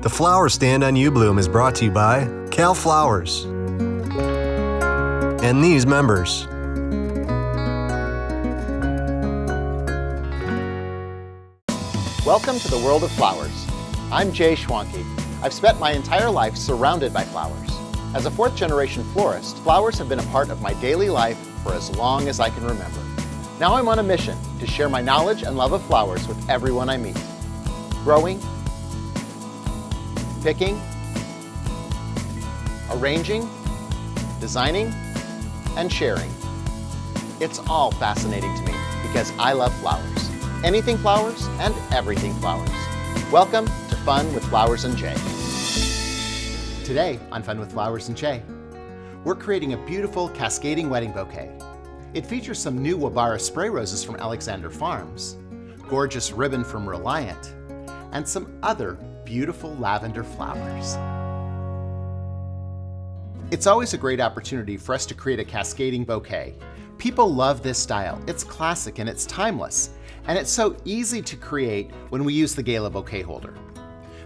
The Flower Stand on uBloom is brought to you by Cal Flowers and these members. Welcome to the world of flowers. I'm J Schwanke. I've spent my entire life surrounded by flowers. As a fourth-generation florist, flowers have been a part of my daily life for as long as I can remember. Now I'm on a mission to share my knowledge and love of flowers with everyone I meet. Growing, picking, arranging, designing, and sharing. It's all fascinating to me because I love flowers. Anything flowers and everything flowers. Welcome to Fun with Flowers and J. Today on Fun with Flowers and J, we're creating a beautiful cascading wedding bouquet. It features some new Wabara Spray Roses from Alexandra Farms, gorgeous ribbon from Reliant, and some other beautiful lavender flowers. It's always a great opportunity for us to create a cascading bouquet. People love this style. It's classic and it's timeless, and it's so easy to create when we use the Gala bouquet holder.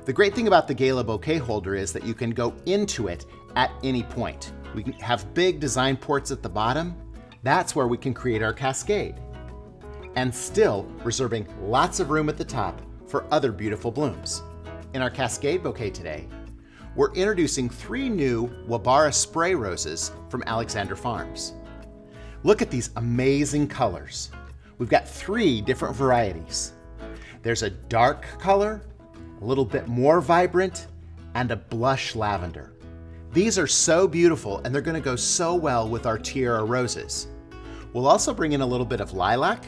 The great thing about the Gala bouquet holder is that you can go into it at any point. We can have big design ports at the bottom. That's where we can create our cascade, and still reserving lots of room at the top for other beautiful blooms. In our cascade bouquet today, we're introducing 3 new Wabara Spray Roses from Alexandra Farms. Look at these amazing colors. We've got 3 different varieties. There's a dark color, a little bit more vibrant, and a blush lavender. These are so beautiful, and they're going to go so well with our Tiara roses. We'll also bring in a little bit of lilac,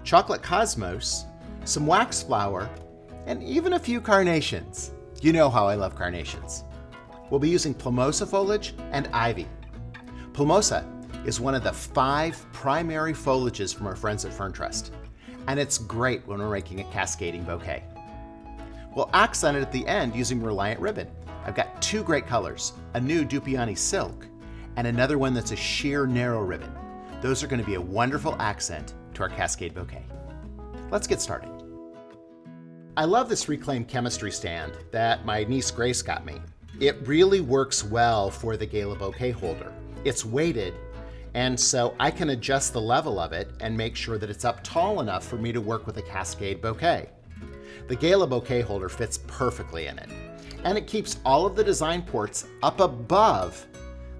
chocolate cosmos, some wax flower, and even a few carnations. You know how I love carnations. We'll be using plumosa foliage and ivy. Plumosa is one of the 5 primary foliages from our friends at Fern Trust, and it's great when we're making a cascading bouquet. We'll accent it at the end using Reliant ribbon. I've got 2 great colors, a new Dupioni silk and another one that's a sheer narrow ribbon. Those are going to be a wonderful accent to our cascade bouquet. Let's get started. I love this reclaimed chemistry stand that my niece Grace got me. It really works well for the Gala bouquet holder. It's weighted, and so I can adjust the level of it and make sure that it's up tall enough for me to work with a cascade bouquet. The Gala bouquet holder fits perfectly in it, and it keeps all of the design ports up above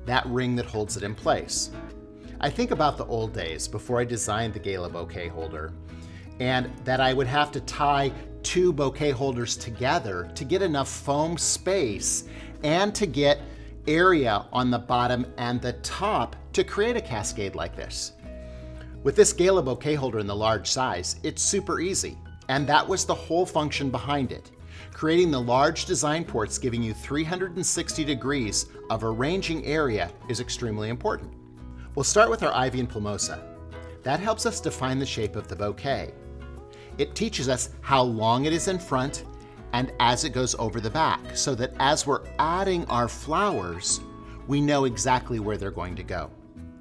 that ring that holds it in place. I think about the old days before I designed the Gala bouquet holder, and that I would have to tie 2 bouquet holders together to get enough foam space and to get area on the bottom and the top to create a cascade like this. With this Gala bouquet holder in the large size, it's super easy, and that was the whole function behind it. Creating the large design ports giving you 360 degrees of arranging area is extremely important. We'll start with our ivy and plumosa. That helps us define the shape of the bouquet. It teaches us how long it is in front and as it goes over the back, so that as we're adding our flowers, we know exactly where they're going to go.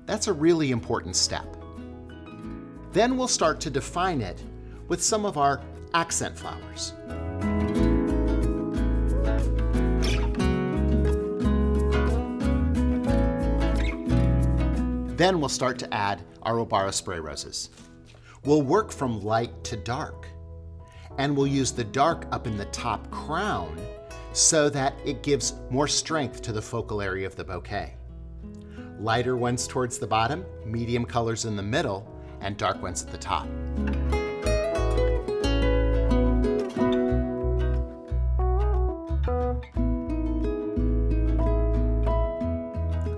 That's a really important step. Then we'll start to define it with some of our accent flowers. Then we'll start to add our Wabara Spray Roses. We'll work from light to dark, and we'll use the dark up in the top crown so that it gives more strength to the focal area of the bouquet. Lighter ones towards the bottom, medium colors in the middle, and dark ones at the top.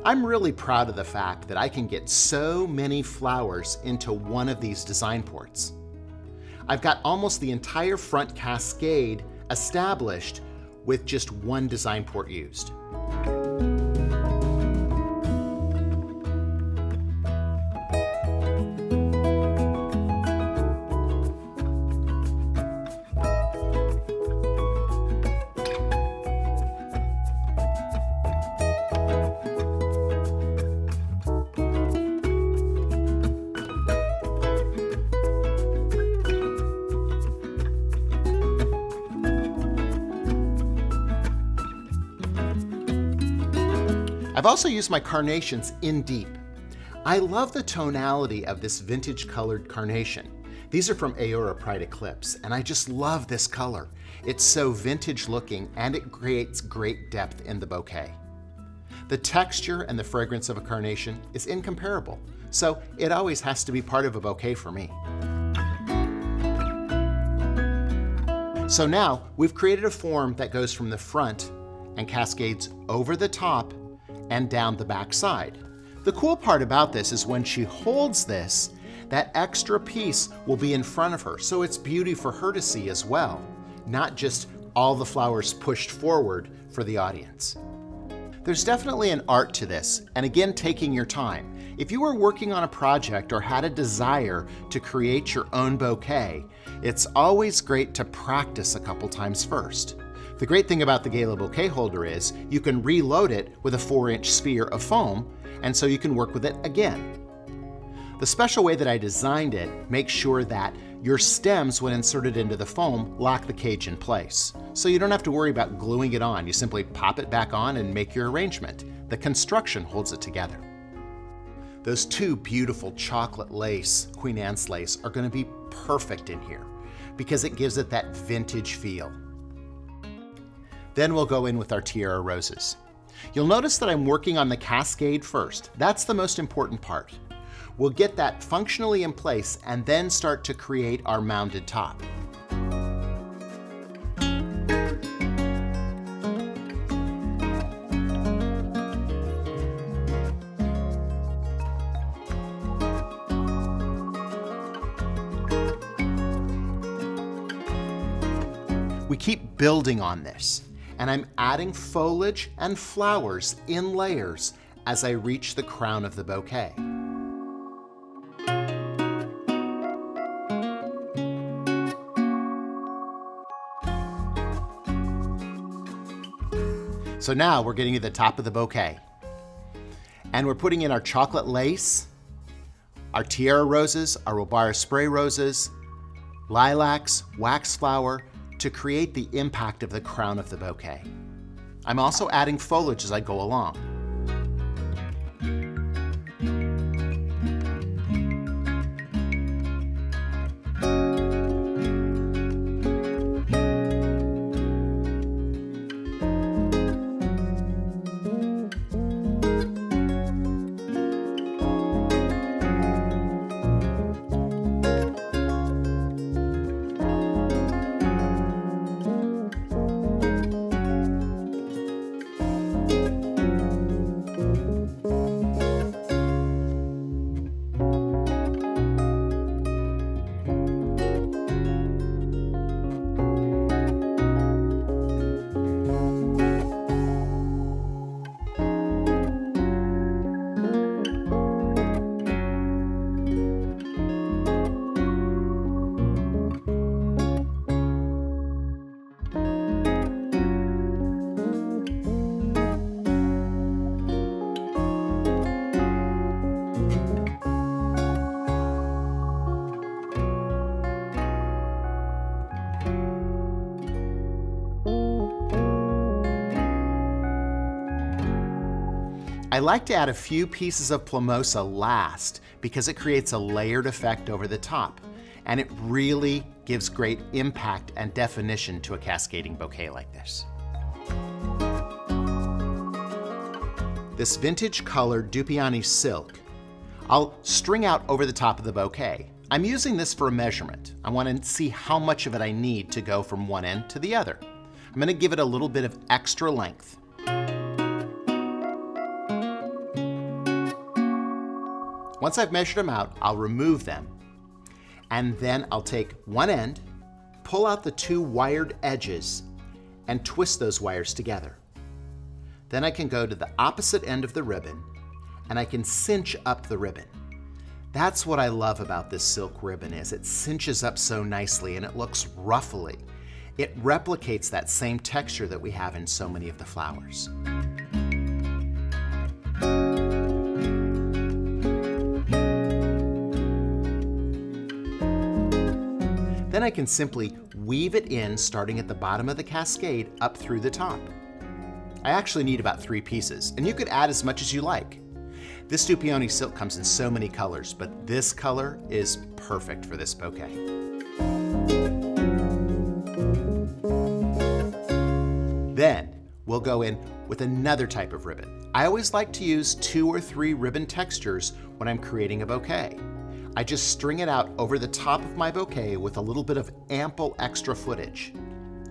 I'm really proud of the fact that I can get so many flowers into one of these design ports. I've got almost the entire front cascade established with just one design port used. I've also used my carnations in deep. I love the tonality of this vintage colored carnation. These are from Aora Pride Eclipse, and I just love this color. It's so vintage looking, and it creates great depth in the bouquet. The texture and the fragrance of a carnation is incomparable, so it always has to be part of a bouquet for me. So now we've created a form that goes from the front and cascades over the top and down the back side. The cool part about this is when she holds this, that extra piece will be in front of her, so it's beauty for her to see as well, not just all the flowers pushed forward for the audience. There's definitely an art to this, and again, taking your time. If you were working on a project or had a desire to create your own bouquet, it's always great to practice a couple times first. The great thing about the Gala bouquet holder is you can reload it with a 4-inch sphere of foam, and so you can work with it again. The special way that I designed it makes sure that your stems, when inserted into the foam, lock the cage in place. So you don't have to worry about gluing it on. You simply pop it back on and make your arrangement. The construction holds it together. Those two beautiful chocolate lace, Queen Anne's lace, are going to be perfect in here because it gives it that vintage feel. Then we'll go in with our Tiara roses. You'll notice that I'm working on the cascade first. That's the most important part. We'll get that functionally in place and then start to create our mounded top. We keep building on this, and I'm adding foliage and flowers in layers as I reach the crown of the bouquet. So now we're getting to the top of the bouquet. And we're putting in our chocolate lace, our Tiara roses, our Wabara Spray Roses, lilacs, wax flower, to create the impact of the crown of the bouquet. I'm also adding foliage as I go along. I like to add a few pieces of plumosa last because it creates a layered effect over the top, and it really gives great impact and definition to a cascading bouquet like this. This vintage colored Dupioni silk, I'll string out over the top of the bouquet. I'm using this for a measurement. I want to see how much of it I need to go from one end to the other. I'm going to give it a little bit of extra length. Once I've measured them out, I'll remove them. And then I'll take one end, pull out the two wired edges, and twist those wires together. Then I can go to the opposite end of the ribbon, and I can cinch up the ribbon. That's what I love about this silk ribbon is it cinches up so nicely and it looks ruffly. It replicates that same texture that we have in so many of the flowers. Then I can simply weave it in starting at the bottom of the cascade up through the top. I actually need about 3 pieces, and you could add as much as you like. This Dupioni silk comes in so many colors, but this color is perfect for this bouquet. Then we'll go in with another type of ribbon. I always like to use 2 or 3 ribbon textures when I'm creating a bouquet. I just string it out over the top of my bouquet with a little bit of ample extra footage.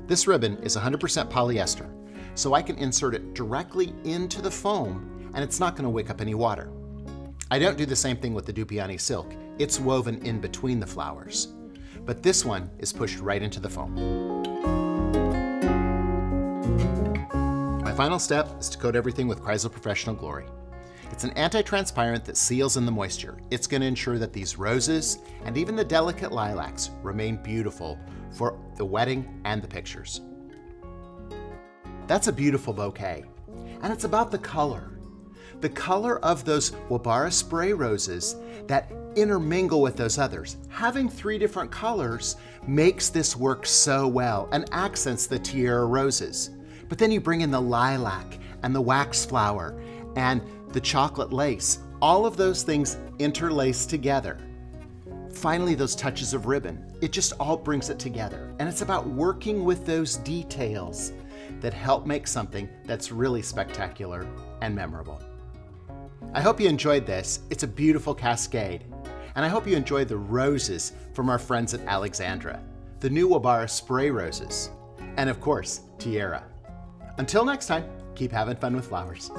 This ribbon is 100% polyester, so I can insert it directly into the foam and it's not going to wick up any water. I don't do the same thing with the Dupioni silk. It's woven in between the flowers. But this one is pushed right into the foam. My final step is to coat everything with Kreisel Professional Glory. It's an anti-transparent that seals in the moisture. It's going to ensure that these roses and even the delicate lilacs remain beautiful for the wedding and the pictures. That's a beautiful bouquet, and it's about the color. The color of those Wabara Spray Roses that intermingle with those others. Having 3 different colors makes this work so well and accents the Tiara roses. But then you bring in the lilac and the wax flower and the chocolate lace. All of those things interlace together. Finally, those touches of ribbon. It just all brings it together. And it's about working with those details that help make something that's really spectacular and memorable. I hope you enjoyed this. It's a beautiful cascade. And I hope you enjoyed the roses from our friends at Alexandra, the new Wabara Spray Roses, and of course, Tiara. Until next time, keep having fun with flowers.